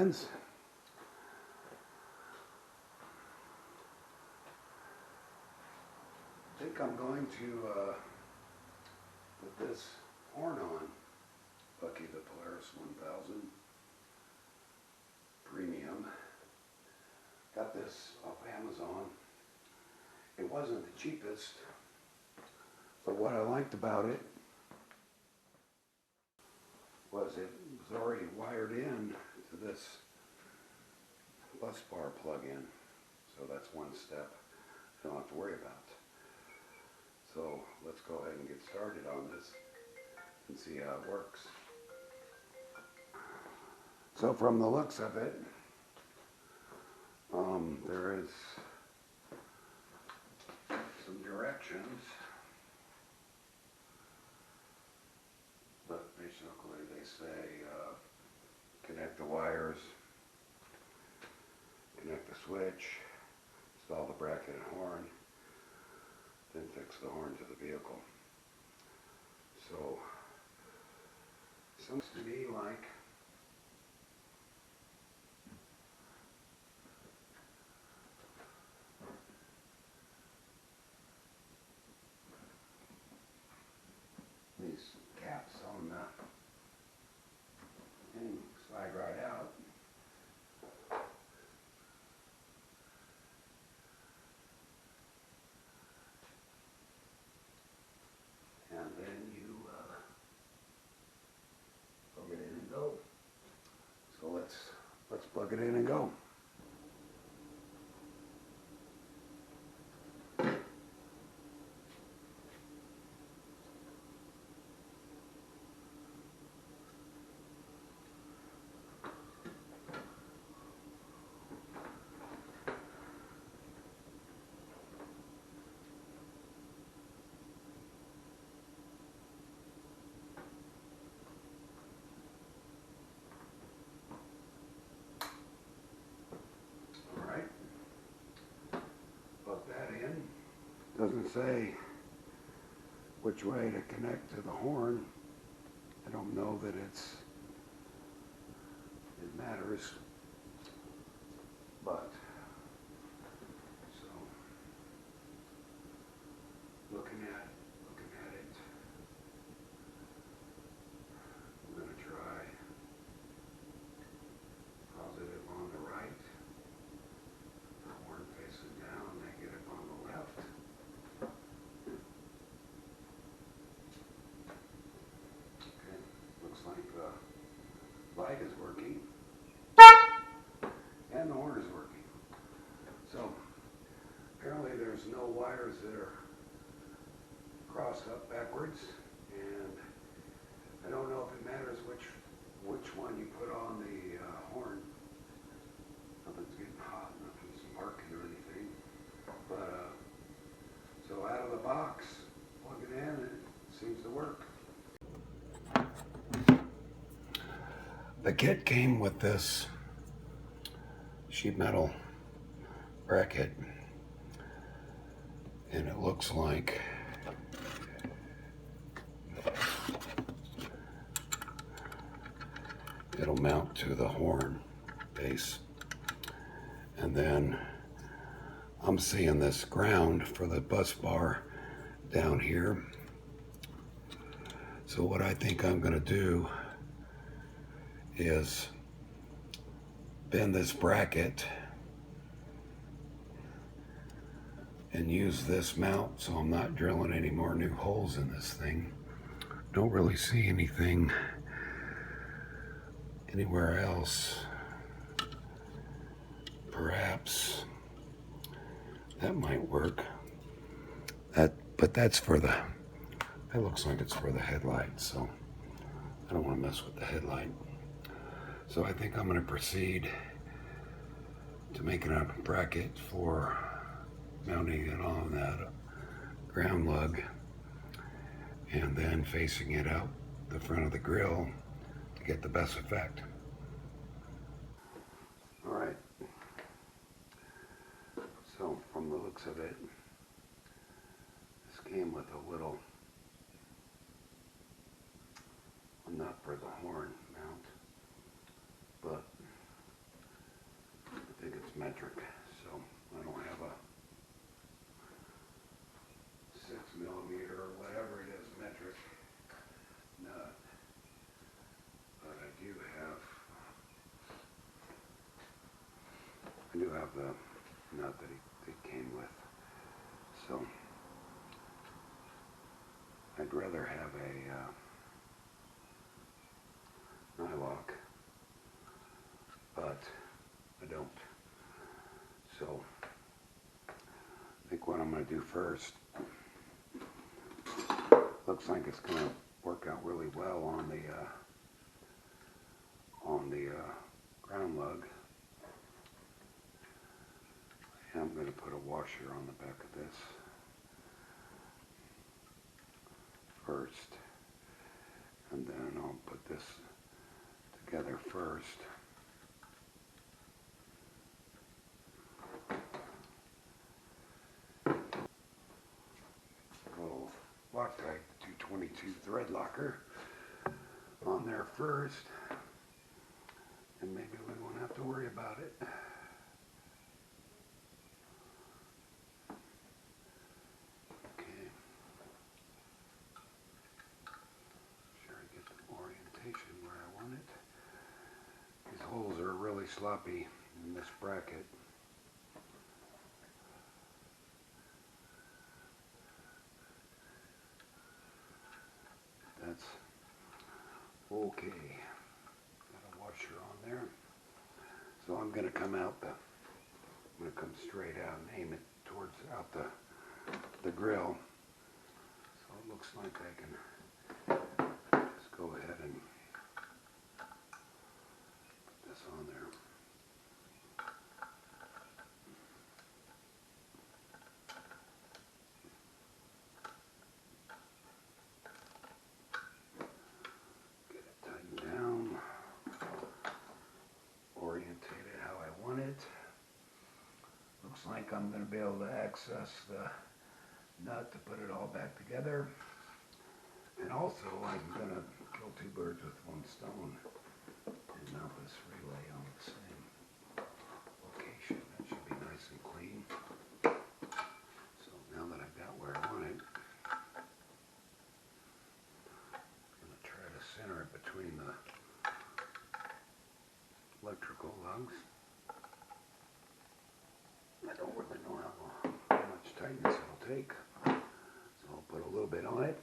friends. I think I'm going to put this horn on. Lucky the Polaris 1000 Premium. Got this off Amazon. It wasn't the cheapest, but what I liked about it was it was already wired in to this bus bar plug-in. So that's one step I don't have to worry about. So let's go ahead and get started on this and see how it works. So from the looks of it, there is some directions, but basically they say connect the wires, connect the switch, install the bracket and horn, then fix the horn to the vehicle. So, sounds to me like these caps on the thing slide right out. And then you plug it in and go. So let's plug it in and go. Doesn't say which way to connect to the horn. I don't know that it matters, but so looking at it, I'm going to try positive on the right, the horn facing down, negative on the left. Like the light is working and the horn is working. So apparently there's no wires that are crossed up backwards, and I don't know if it matters which one you put on the horn. Nothing's getting hot, nothing's marking or anything. But so out of the box, plug it in, and it seems to work. The kit came with this sheet metal bracket, and it looks like it'll mount to the horn base. And then I'm seeing this ground for the bus bar down here. So what I think I'm going to do is bend this bracket and use this mount so I'm not drilling any more new holes in this thing. Don't really see anything anywhere else. Perhaps that might work. But that's for that looks like it's for the headlight, so I don't want to mess with the headlight. So I think I'm going to proceed to making a bracket for mounting it on that ground lug and then facing it out the front of the grill to get the best effect. All right. So from the looks of it, this came with a little nut for the horn mount, but have the nut that it came with. So I'd rather have a nylock, but I don't. So I think what I'm going to do first, looks like it's going to work out really well on the ground lug. And I'm going to put a washer on the back of this first, and then I'll put this together first. Little Loctite 222 thread locker on there first, and maybe we won't have to worry about it. Okay. Sure, I get the orientation where I want it. These holes are really sloppy in this bracket. That's okay. Got a washer on there. So I'm going to come straight out and aim it towards out the grill. So it looks like I can just go ahead and put this on there. Get it tightened down. Orientate it how I want it. Looks like I'm going to be able to access the nut to put it all back together. And also I'm going to kill two birds with one stone and mount this relay on the same location. That should be nice and clean. So now that I've got where I want it, I'm going to try to center it between the electrical lugs. I don't really know how much tightness it'll take, so I'll put a little bit on it.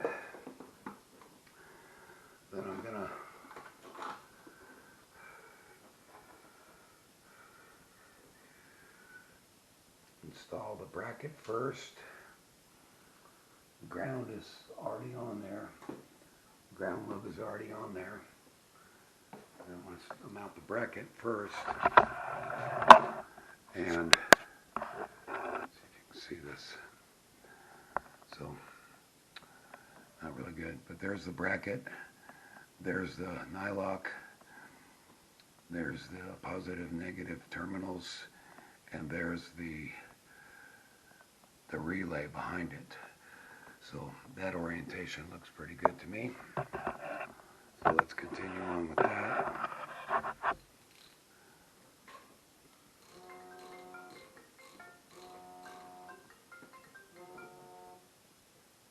Then I'm gonna install the bracket first. The ground is already on there. The ground lug is already on there. I want to mount the bracket first, and let's see if you can see this. So, not really good, but there's the bracket, there's the nylock, there's the positive, negative terminals, and there's the relay behind it. So that orientation looks pretty good to me. So let's continue on with that.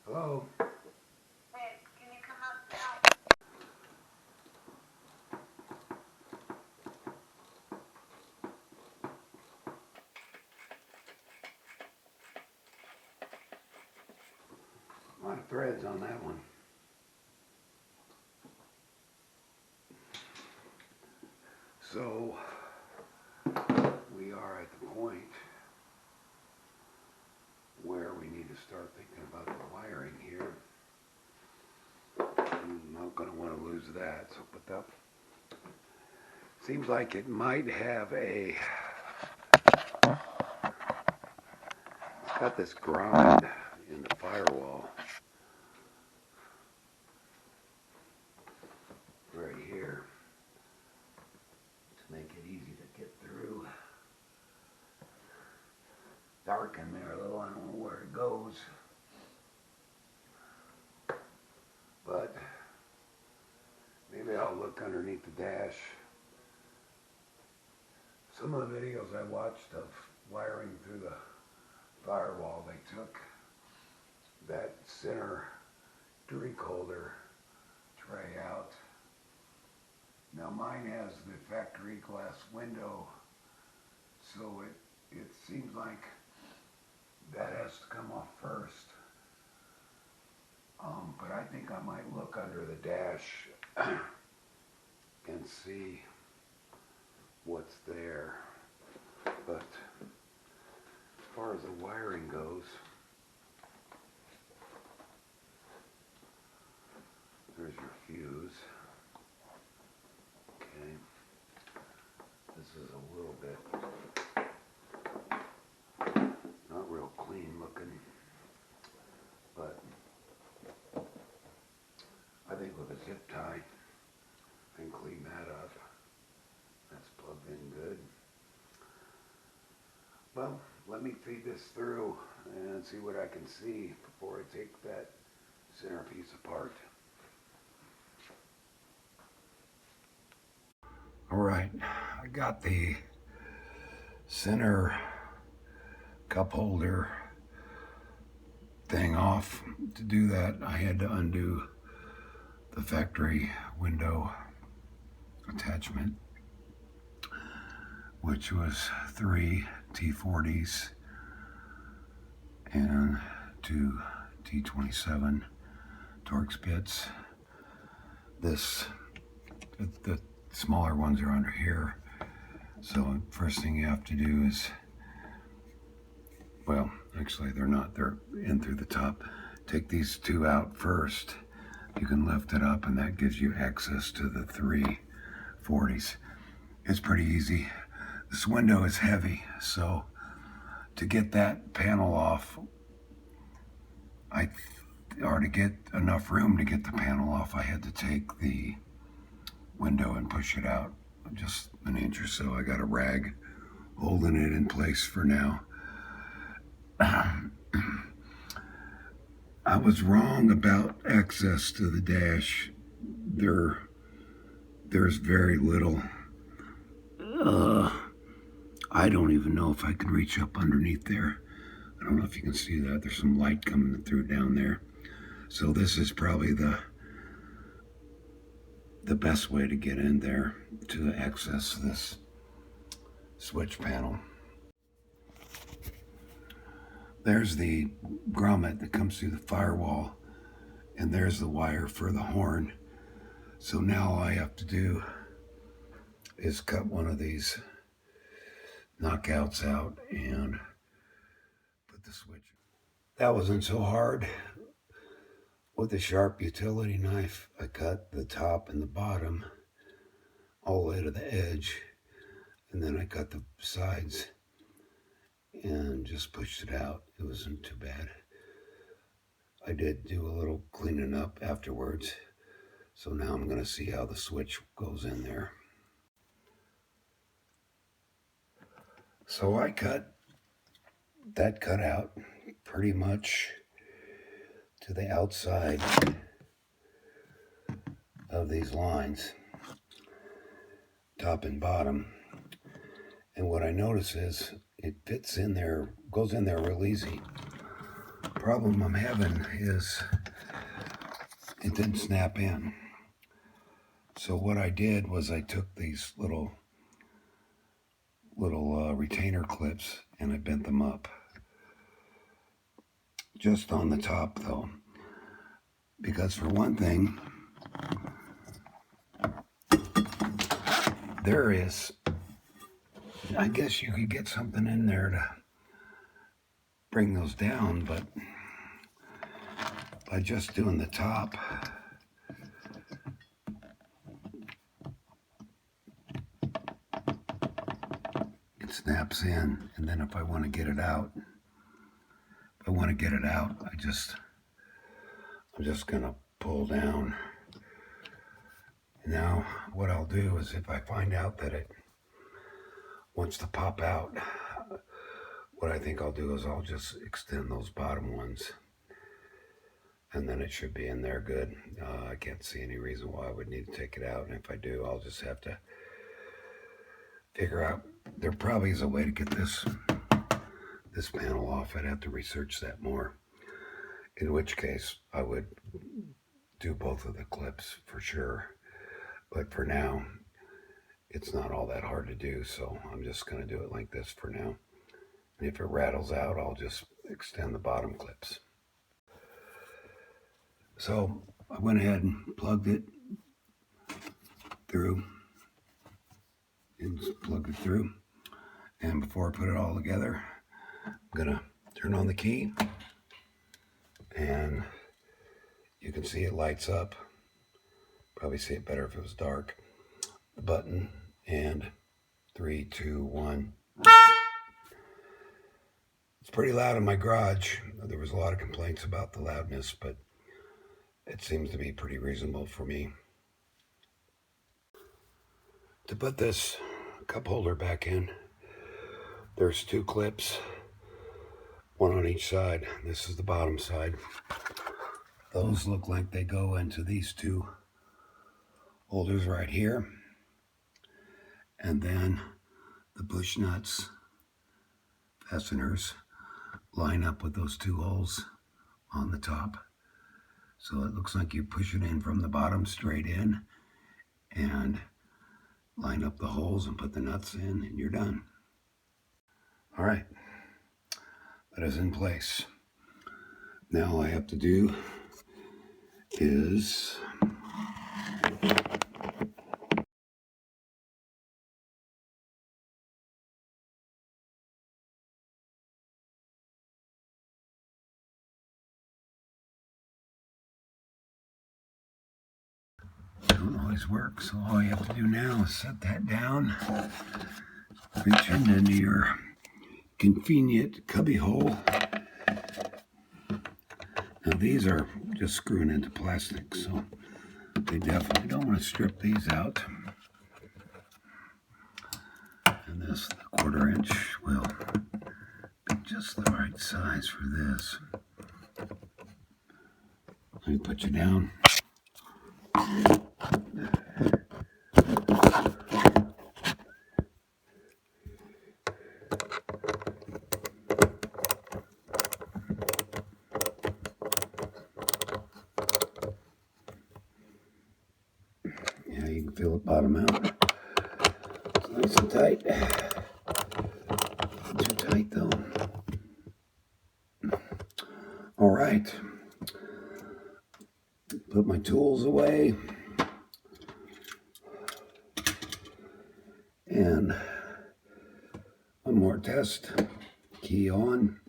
Hello? Hey, can you come up now? A lot of threads on that one. So we are at the point where we need to start thinking about the wiring here. I'm not going to want to lose that, so put that. Seems like it might have a, it's got this grind in the firewall right here to make it easy to get through. Dark in there though, I don't know where it goes. But maybe I'll look underneath the dash. Some of the videos I watched of wiring through the firewall, they took that center drink holder tray out. Now mine has the factory glass window, so it seems like that has to come off first. But I think I might look under the dash and see what's there. But as far as the wiring goes, there's your fuse. Okay. This is a little bit not real clean looking, but I think with a zip tie, I can clean that up. That's plugged in good. Well, let me feed this through and see what I can see before I take that centerpiece apart. All right, I got the center cup holder thing off. To do that, I had to undo the factory window attachment, which was 3 T40s and 2 T27 Torx bits. The smaller ones are under here. So first thing you have to do is, well, actually they're not, they're in through the top. Take these two out first. You can lift it up and that gives you access to the 3 40s. It's pretty easy. This window is heavy, so to get that panel off, or to get enough room to get the panel off, I had to take the window and push it out just an inch or so. I got a rag holding it in place for now. I was wrong about access to the dash. There's very little. I don't even know if I can reach up underneath there. I don't know if you can see that. There's some light coming through down there. So this is probably the best way to get in there to access this switch panel. There's the grommet that comes through the firewall, and there's the wire for the horn. So now all I have to do is cut one of these knockouts out and put the switch. That wasn't so hard. With a sharp utility knife, I cut the top and the bottom all the way to the edge, and then I cut the sides and just pushed it out. It wasn't too bad. I did do a little cleaning up afterwards, so now I'm going to see how the switch goes in there. So I cut that cutout pretty much to the outside of these lines, top and bottom. And what I notice is it fits in there, goes in there real easy. The problem I'm having is it didn't snap in. So what I did was I took these little retainer clips and I bent them up. Just on the top though, because for one thing, there is, I guess you could get something in there to bring those down, but by just doing the top, it snaps in. And then if I want to get it out, I'm just gonna pull down. Now, what I'll do is if I find out that it wants to pop out, what I think I'll do is I'll just extend those bottom ones, and then it should be in there good. I can't see any reason why I would need to take it out, and if I do, I'll just have to figure out. There probably is a way to get this panel off. I'd have to research that more, in which case I would do both of the clips for sure. But for now, it's not all that hard to do, so I'm just going to do it like this for now. And if it rattles out, I'll just extend the bottom clips. So I went ahead and plugged it through. And plugged it through. And before I put it all together, I'm gonna turn on the key. And you can see it lights up. Probably see it better if it was dark. The button, and 3, 2, 1. It's pretty loud in my garage. There was a lot of complaints about the loudness, but it seems to be pretty reasonable for me. To put this cup holder back in, there's 2 clips, one on each side. This is the bottom side. Those look like they go into these 2 holders right here. And then the bush nuts fasteners line up with those 2 holes on the top. So it looks like you push it in from the bottom straight in and line up the holes and put the nuts in, and you're done. All right, that is in place. Now all I have to do is don't always work, so all you have to do now is set that down, reach into your convenient cubby hole. Now these are just screwing into plastic, so they definitely don't want to strip these out. And this, the 1/4 inch, will be just the right size for this. Let me put you down. Yeah, you can feel it bottom out. It's nice and tight. Not too tight though. All right. Put my tools away. And one more test. Key on.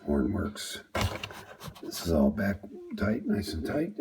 Horn works. This is all back tight, nice and tight.